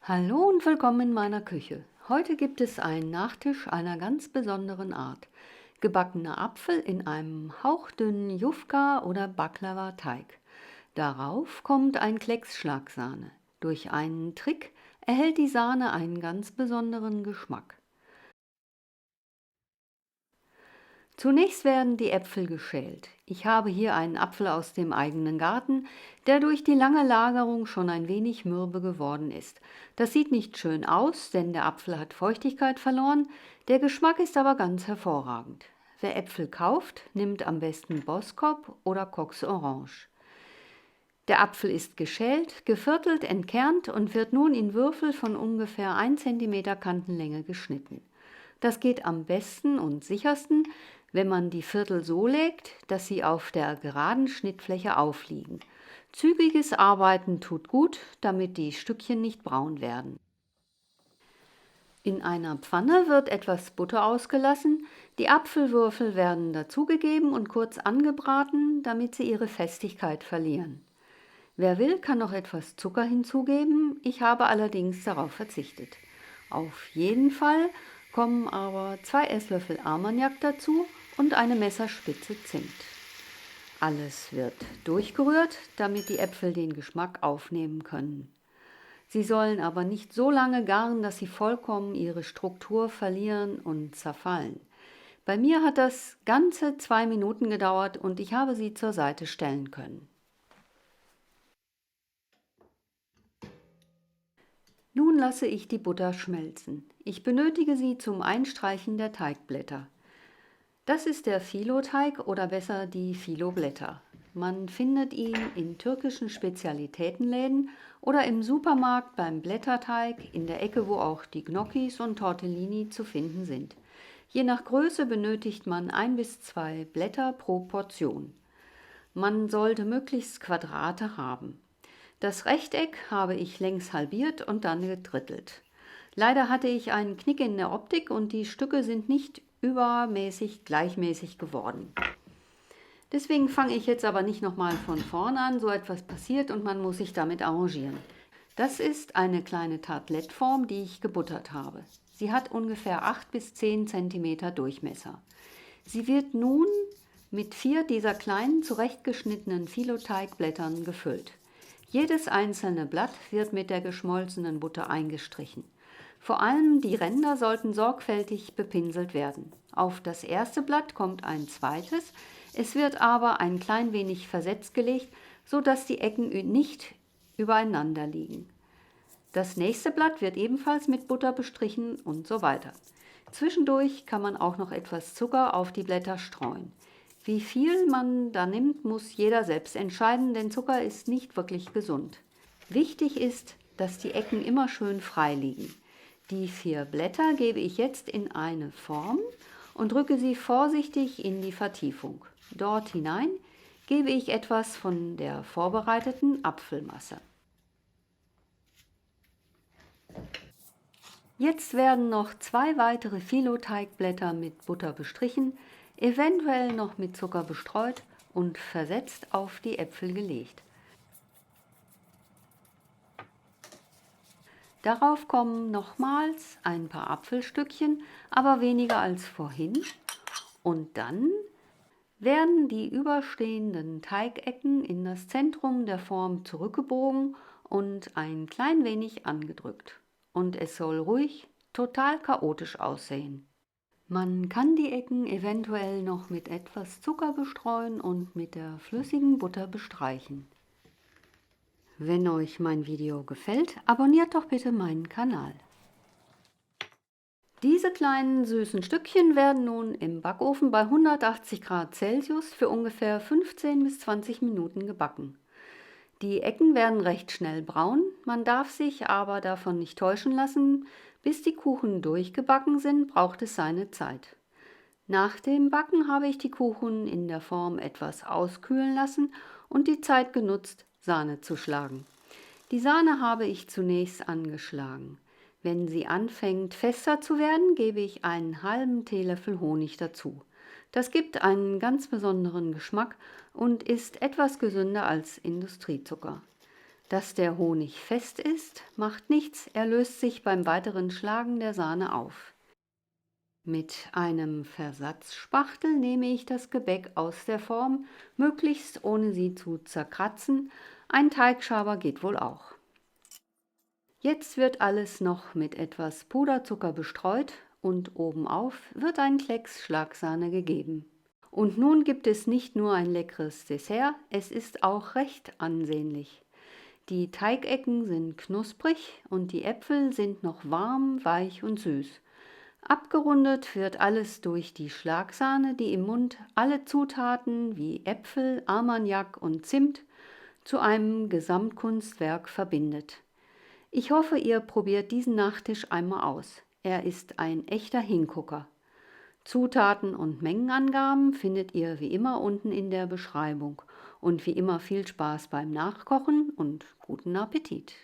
Hallo und willkommen in meiner Küche. Heute gibt es einen Nachtisch einer ganz besonderen Art. Gebackener Apfel in einem hauchdünnen Jufka- oder Baklava-Teig. Darauf kommt ein Klecks Schlagsahne. Durch einen Trick erhält die Sahne einen ganz besonderen Geschmack. Zunächst werden die Äpfel geschält. Ich habe hier einen Apfel aus dem eigenen Garten, der durch die lange Lagerung schon ein wenig mürbe geworden ist. Das sieht nicht schön aus, denn der Apfel hat Feuchtigkeit verloren, der Geschmack ist aber ganz hervorragend. Wer Äpfel kauft, nimmt am besten Boskop oder Cox Orange. Der Apfel ist geschält, geviertelt, entkernt und wird nun in Würfel von ungefähr 1 cm Kantenlänge geschnitten. Das geht am besten und sichersten, wenn man die Viertel so legt, dass sie auf der geraden Schnittfläche aufliegen. Zügiges Arbeiten tut gut, damit die Stückchen nicht braun werden. In einer Pfanne wird etwas Butter ausgelassen, die Apfelwürfel werden dazugegeben und kurz angebraten, damit sie ihre Festigkeit verlieren. Wer will, kann noch etwas Zucker hinzugeben, ich habe allerdings darauf verzichtet. Auf jeden Fall kommen aber 2 Esslöffel Armagnac dazu und eine Messerspitze Zimt. Alles wird durchgerührt, damit die Äpfel den Geschmack aufnehmen können. Sie sollen aber nicht so lange garen, dass sie vollkommen ihre Struktur verlieren und zerfallen. Bei mir hat das ganze 2 Minuten gedauert und ich habe sie zur Seite stellen können. Nun lasse ich die Butter schmelzen. Ich benötige sie zum Einstreichen der Teigblätter. Das ist der Filoteig oder besser die Filoblätter. Man findet ihn in türkischen Spezialitätenläden oder im Supermarkt beim Blätterteig, in der Ecke, wo auch die Gnocchis und Tortellini zu finden sind. Je nach Größe benötigt man 1 bis 2 Blätter pro Portion. Man sollte möglichst Quadrate haben. Das Rechteck habe ich längs halbiert und dann gedrittelt. Leider hatte ich einen Knick in der Optik und die Stücke sind nicht übermäßig gleichmäßig geworden. Deswegen fange ich jetzt aber nicht nochmal von vorn an, so etwas passiert und man muss sich damit arrangieren. Das ist eine kleine Tartelettform, die ich gebuttert habe. Sie hat ungefähr 8 bis 10 cm Durchmesser. Sie wird nun mit 4 dieser kleinen zurechtgeschnittenen Filoteigblättern gefüllt. Jedes einzelne Blatt wird mit der geschmolzenen Butter eingestrichen. Vor allem die Ränder sollten sorgfältig bepinselt werden. Auf das erste Blatt kommt ein zweites, es wird aber ein klein wenig versetzt gelegt, so dass die Ecken nicht übereinander liegen. Das nächste Blatt wird ebenfalls mit Butter bestrichen und so weiter. Zwischendurch kann man auch noch etwas Zucker auf die Blätter streuen. Wie viel man da nimmt, muss jeder selbst entscheiden, denn Zucker ist nicht wirklich gesund. Wichtig ist, dass die Ecken immer schön frei liegen. Die 4 Blätter gebe ich jetzt in eine Form und drücke sie vorsichtig in die Vertiefung. Dort hinein gebe ich etwas von der vorbereiteten Apfelmasse. Jetzt werden noch 2 weitere Filoteigblätter mit Butter bestrichen, eventuell noch mit Zucker bestreut und versetzt auf die Äpfel gelegt. Darauf kommen nochmals ein paar Apfelstückchen, aber weniger als vorhin. Und dann werden die überstehenden Teigecken in das Zentrum der Form zurückgebogen und ein klein wenig angedrückt. Und es soll ruhig, total chaotisch aussehen. Man kann die Ecken eventuell noch mit etwas Zucker bestreuen und mit der flüssigen Butter bestreichen. Wenn euch mein Video gefällt, abonniert doch bitte meinen Kanal. Diese kleinen süßen Stückchen werden nun im Backofen bei 180 Grad Celsius für ungefähr 15 bis 20 Minuten gebacken. Die Ecken werden recht schnell braun, man darf sich aber davon nicht täuschen lassen, bis die Kuchen durchgebacken sind, braucht es seine Zeit. Nach dem Backen habe ich die Kuchen in der Form etwas auskühlen lassen und die Zeit genutzt, Sahne zu schlagen. Die Sahne habe ich zunächst angeschlagen. Wenn sie anfängt fester zu werden, gebe ich einen halben Teelöffel Honig dazu. Das gibt einen ganz besonderen Geschmack und ist etwas gesünder als Industriezucker. Dass der Honig fest ist, macht nichts, er löst sich beim weiteren Schlagen der Sahne auf. Mit einem Versatzspachtel nehme ich das Gebäck aus der Form, möglichst ohne sie zu zerkratzen. Ein Teigschaber geht wohl auch. Jetzt wird alles noch mit etwas Puderzucker bestreut und obenauf wird ein Klecks Schlagsahne gegeben. Und nun gibt es nicht nur ein leckeres Dessert, es ist auch recht ansehnlich. Die Teigecken sind knusprig und die Äpfel sind noch warm, weich und süß. Abgerundet wird alles durch die Schlagsahne, die im Mund alle Zutaten wie Äpfel, Armagnac und Zimt zu einem Gesamtkunstwerk verbindet. Ich hoffe, ihr probiert diesen Nachtisch einmal aus. Er ist ein echter Hingucker. Zutaten und Mengenangaben findet ihr wie immer unten in der Beschreibung. Und wie immer viel Spaß beim Nachkochen und guten Appetit!